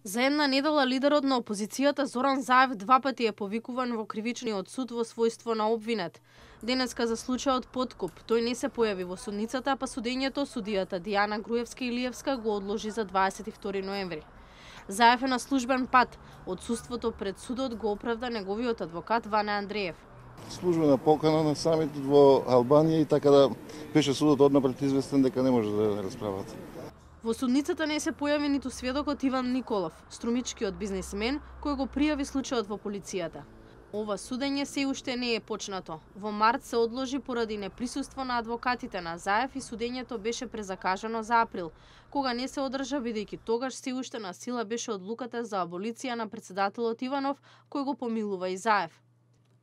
За една недела лидерот на опозицијата Зоран Заев два пати е повикуван во кривичниот суд во својство на обвинет. Денеска за случајот подкуп, тој не се појави во судницата, па судењето судијата Дијана Груевска-Илиевска го одложи за 22 ноември. Заев е на службен пат. Одсуството пред судот го оправда неговиот адвокат Ване Андреев. Службена покана на самитот во Албанија и така да беше судот однапред известен дека не може да расправат. Во судницата не се појави ниту сведокот Иван Николов, струмичкиот бизнисмен кој го пријави случајот во полицијата. Ова судење се уште не е почнато. Во март се одложи поради неприсуство на адвокатите на Заев и судењето беше презакажано за април, кога не се одржа бидејќи тогаш се уште на сила беше одлуката за аболиција на председателот Иванов, кој го помилува и Заев.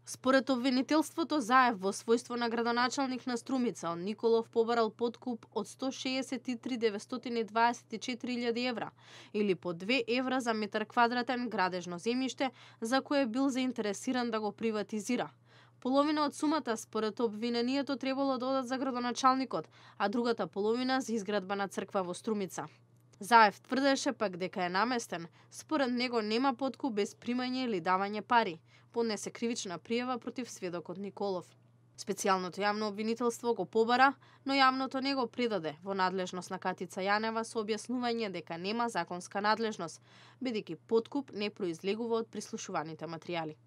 Според обвинителството, Заев во својство на градоначалник на Струмица од Николов побарал подкуп од 163.924.000 евра или по 2 евра за метар квадратен градежно земјиште за кое бил заинтересиран да го приватизира. Половина од сумата според обвинението требало да одат за градоначалникот, а другата половина за изградба на црква во Струмица. Заев тврдеше пак дека е наместен, според него нема подкуп без примање или давање пари. Поднесе кривична пријава против сведокот Николов. Специјалното јавно обвинителство го побара, но јавното не го предаде во надлежност на Катица Јанева со објаснување дека нема законска надлежност, бидејќи подкуп не произлегува од прислушуваните материјали.